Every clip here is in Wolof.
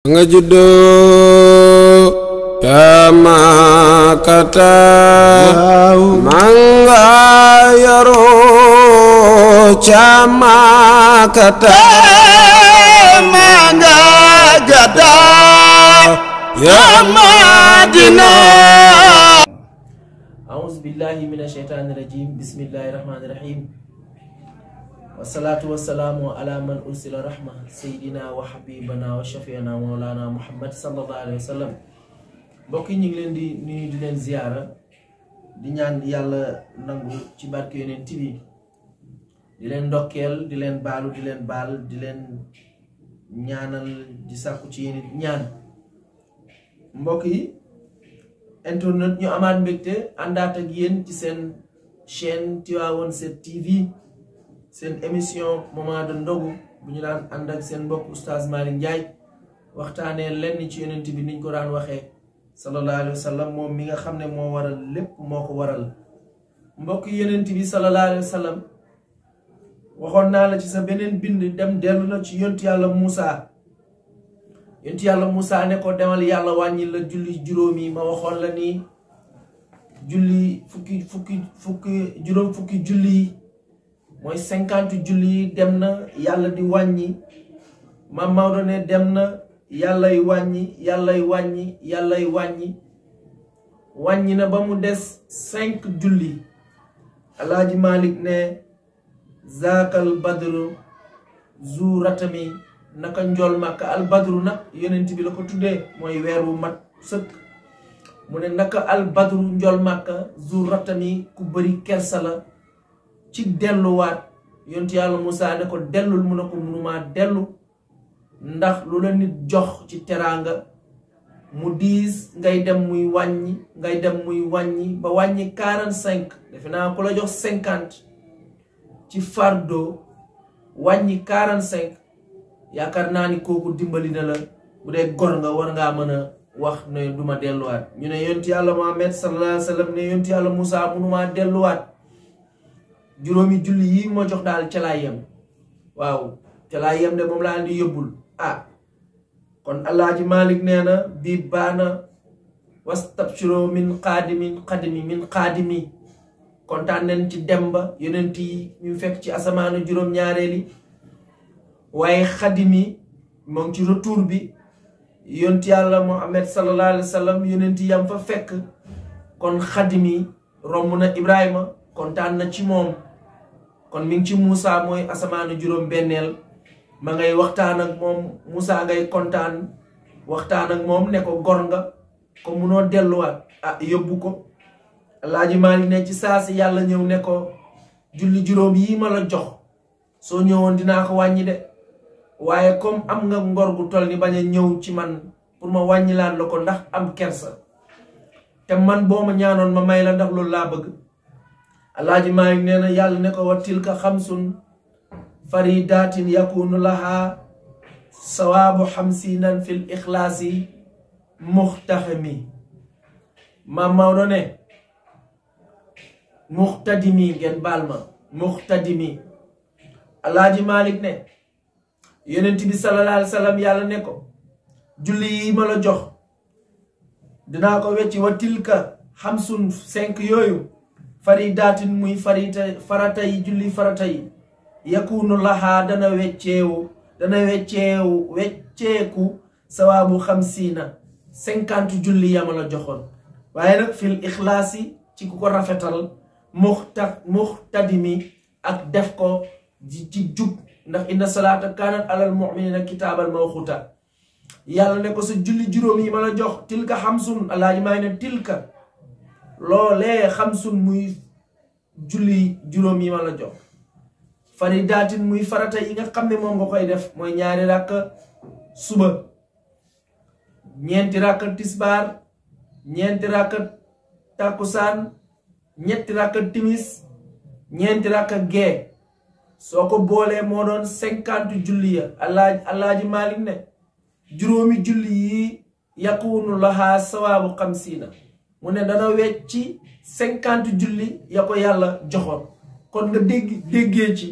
nga juddoo ca Makata manga yaroo ca Makata manga gada ya Madina. A'udzu billahi minash shaitanir rajim. Bismillahirrahmanirrahim. Wassalatu wassalamu ala man ursila rahma sayyidina wa habibana wa shafi'ana maulana Muhammad sallallahu alaihi wasallam. Mbokk yi ñu ngi leen di nuyu di leen ziyaara di ñaan yàlla nangu ci barke Yonent bi di leen ndokkeel di leen baalu di leen baal di leen ñaanal di sàkku ci yéen ñaan. Mbokk yi internet ñu amaat mbégte àndaat ak yéen ci seen chaîne Tivaouane 7 TV seen émission moment de ndogu bu ñu daan ànd ak seen mbokk oustaz Malick Ndiaye waxtaanee lenn ci yonent bi niñ ko daan waxee sallallahu alayhi wa sallam moom mi nga xam ne moo waral lépp moo ko waral. mbokk yonent bi sallallahu alayhi wa sallam waxoon naa la ci sa beneen bind dem dellu na ci yontu yàlla Moussa. yontu yàlla Moussa ne ko demal yàlla wàññi la julli juróomi ma waxoon la ni julli juróom fukki julli yi mooy 50 julli yi dem na yàlla di wàññi. Maam Maodo ne dem na yàllay wàññi wàññi na ba mu des 5 julli. Alaaji Malik ne zaakal badru zu ratami naka njool màkka al badru nag yonent bi la ko tuddee mooy weer wu mat sëkk. mu ne naka al badru njool màkka zu ratami ku bëri kersa la ci delluwaat. yonent yàlla Moussa ne ko dellul mu ne ko munumaa dellu ndax lu la nit jox ci teraanga mu diis ngay dem muy wàññi ba wàññi 45. defe naa ku la jox 50 ci fardo wàññi 45 yaakaar naa ni kooku dimbali na la. bu dee gor nga war ngaa mën a wax ne duma delluwaat. ñu ne yonent yàlla Muhammad sallallahu alayhi wa sallam ne yonent yàlla Moussa munumaa delluwaat. juróomi julli yi moo jox daal ca laa yem. waaw ca laa yem de moom laa andi yóbbul. kon Alaaji Malik nee na bi baana wastabshiro min xaadimi kontaan nañ ci dem ba yonent yi ñu fekk ci asamaanu juróom-ñaareeli waaye xadimi moom ci retour bi yonent yàlla Muhammad sallallahu alayhi wa sallam yonent yam fa fekk. kon xadimi romb na Ibrahima kontaan na ci moom. kon mi ngi ci Moussa mooy asamaanu juróom-benneel ma ngay waxtaan ak moom Moussa ngay kontaan waxtaan ak moom ne ko gor nga ko munoo delluwaat. yóbbu ko. Alaaji Maalik ne ci saa si yàlla ñëw ne ko julli juróom yii ma la jox soo ñëwoon dinaa ko wàññi de waaye comme am nga ngor gu toll ni bañ a ñëw ci man pour ma wàññi laan la ko ndax am kersa te man boo ma ñaanoon ma may la ndax loolu laa bëgg. Alaaji Maalik nee na yàlla ne ko wa tilka xamsun faridatin yakunu laha sawaabu xamsinan fil ixlaasi muxtaximi. Maam Maodo ne muxtadimi ngeen baal ma muxtadimi. Alaaji Malik ne yonent bi sallallahu alayhi wa sallam yàlla ne ko julli yi ma la jox dinaa ko wecci wa tilka xamsun 5 yooyu faridaatin muy farata yi julli farata yi yakunu lahaa dana wecceeku sawaabu xamsiina 50 julli yama la joxoon waaye nag fil ixlaasi ci ku ko rafetal muxtadimi ak def ko ci jub ndax inna salaata kaanat alal mu'minina kitaabal mawquuta. yàlla ne ko sa julli juróom yi ma la jox tilka xamsun. Alaaji maa ne tilka loolee xamsun muy julli juróom yi ma la jox faridaatin muy farata yi nga xam ne moom nga koy def mooy 2 rakk suba 4 rakk tisbaar 4 rakk takkusaan 3 rakk timis 4 rakk gee soo ko boolee moo doon 50 julli ya. Alaaji Malik ne juróomi julli yi yakunu laha sawaabu xamsiina mu ne dana wecci 50 julli ya ko yàlla joxoon. kon nga déggee ci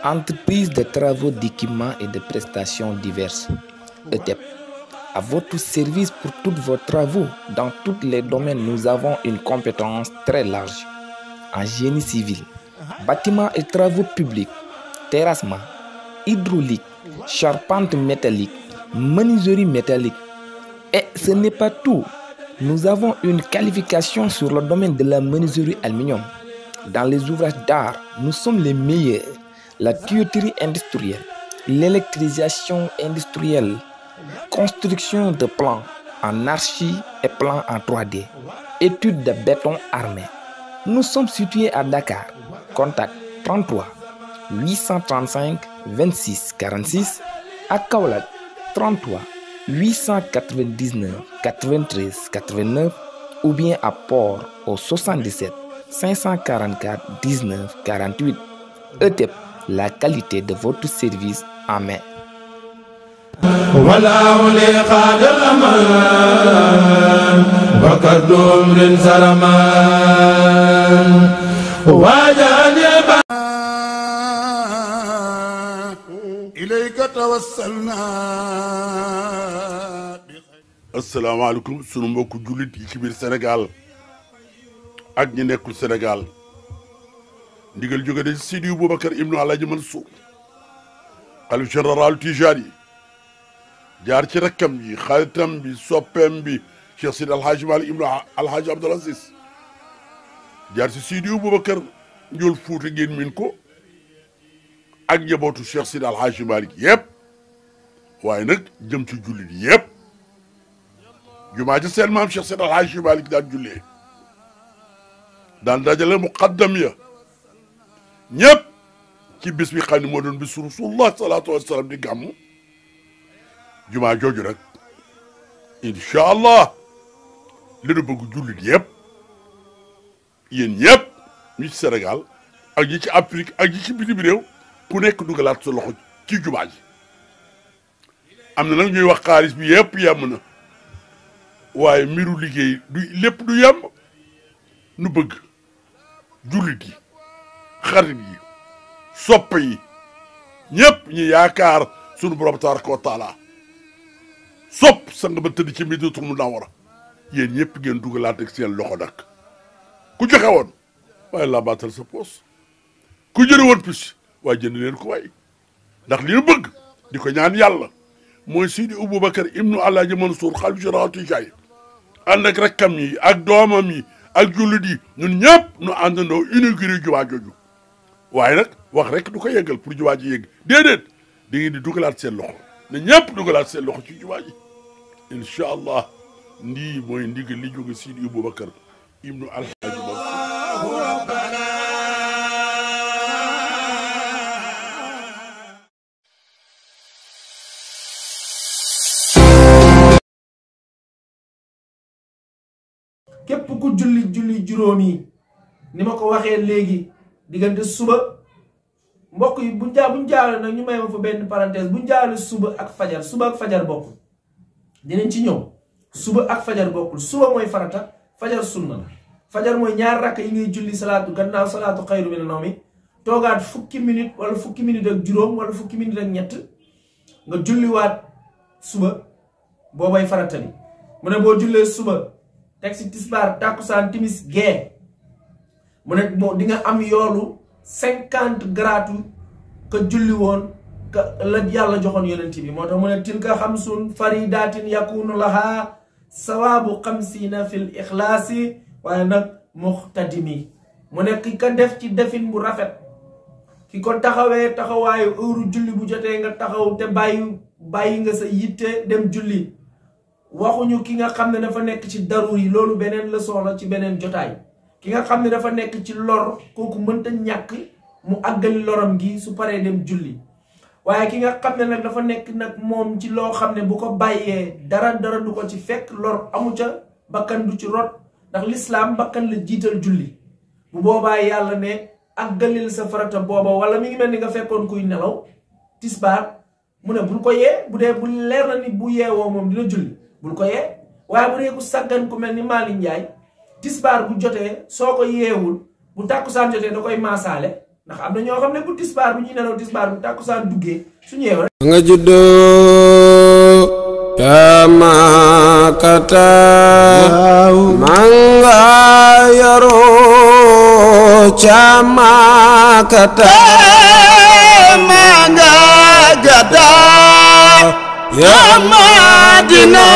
Entreprise de travaux d'équipement et de prestations diverses, ETEP. À votre service pour tous vos travaux. Dans tous les domaines, nous avons une compétence très large. En génie civil, bâtiments et travaux publics, terrassement, hydraulique, charpente métallique, menuiserie métallique. Et ce n'est pas tout. Nous avons une qualification sur le domaine de la menuiserie aluminium. Dans les ouvrages d'art, nous sommes les meilleurs. La tuyauterie industrielle, l'électrisation industrielle, construction de plans en archi et plans en 3D, études de béton armé. Nous sommes situés à Dakar. Contact 33 835 26 46 à Kaolack 33 899 93 89 ou bien à Port au 77 544 19 48. ETEP, la qualité de votre service en main. asalaamaaleykum sunu mbokku jullit yi ci biir Sénégal ak ñi nekkul Sénégal ndigal jóge de Sidi Boubacar ibnu Alaaji Mansour xalif général Tijani jaar ci rakkam yi xaritam bi soppeem bi Cheikh Sidi Alhaji Malick ibnu Alhaji Abdoul Aziz jaar ci Sidi Boubacar njool Fuuta ngeen min ko ak njabootu Cheikh Sidi Alhaji Malick yëpp waaye nag jëm ci jullit yëpp jumaa ji seen maam Cheikh Sidi Alhaji Malick daan jullee daan dajale muqaddam ya ñëpp ci bis bi xam ne moo doon bis Rasulullah salaatu wasalaam di gàmmu jumaa jooju rek incha allah li nu bëgg jullit yëpp yéen ñëpp ñi ci Sénégal ak ñi ci Afrique ak ñi ci bitim réew ku nekk dugalaat sa loxo ci jumaa ji am na nag ñuy wax xaalis bi yëpp yem na waaye mbiru liggéey du lépp du yem nu bëgg jullit yi xarit yi soppe yi ñëpp ñi yaakaar sunu borom tabaraka wa taala sopp sang ba tëdd ci Madinatul Munawwara yéen ñëpp ngeen dugalaat ak seen loxo nag ku joxe woon waaye laa baatal sa poos ku jëre woon pis waaye jënd leen ko waay ndax li ñu bëgg di ko ñaan yàlla mooy Sidi Boubacar ibnu Alaaji Mansour xalif général Tijani ànd ak rakkam yi ak doomam yi ak jullit yi ñun ñëpp nu àndandoo inauguré jumaa jooju waaye nag wax rek du ko yeggal pour jumaa ji yegg déedéet da ngeen di dugalaat seen loxo ne ñëpp dugalaat seen loxo ci jumaa ji incha allah ndii mooy ndigal li jóge Sidi Boubacar ibnu Alhaji Mansour. képp ku julli juróomi ni ma ko waxee léegi diggante suba mbokk yi buñ jaawale nag ñu may ma fa benn parenthèse buñ jaawale suba ak fajar bokkul dinañ ci ñëw suba ak fajar bokkul suba mooy farata fajar sunna la fajar mooy ñaar rakk yi ngay julli salaatu gannaaw salaatu xayru mina nawmi toogaat fukki minute wala fukki minute ak juróom wala fukki minute ak ñett nga julliwaat suba boobay farata bi mu ne boo jullee suba teg si tisbaar tàkkusaan timis gee mu ne boo di nga am yoolu 50 gratu ka julli woon ka la yàlla joxoon yonent bi moo tax mu ne tilka xamsun faridatin yakunu laha sawaabu 50 fil ixlaasi waaye nag muxtadimi mu ne ki ka def ci defin bu rafet ki ko taxawee taxawaayu heure julli bu jotee nga taxaw te bàyyi nga sa yitte dem julli waxuñu ki nga xam ne dafa nekk ci daruur yi loolu beneen leçon la ci beneen jotaay ki nga xam ne dafa nekk ci lor kooku mënta ñàkk mu àggali loram gi su paree dem julli waaye ki nga xam ne nag dafa nekk nag moom ci loo xam ne bu ko bàyyee dara du ko ci fekk lor amu ca bakkan du ci rot ndax lislaam bakkan la jiital julli bu boobaa yàlla ne àggalil sa farata booba wala mi ngi mel ni nga fekkoon kuy nelaw tisbaar mu ne bul ko yee bu dee bu leer na ni bu yeewoo moom dina julli bul ko yee waaye bu dee ku sàggan ku mel ni Malick Ndiaye tisbaar bu jotee soo ko yeewul bu tàkkusaan jotee da koy maasaale ndax am na ñoo xam ne bu tisbaar bu ñuy nelaw tisbaar bu tàkkusaan duggee suñu yeew rek nga juddoo ca Makata manga yaroo ca Makata manga gada ya Madina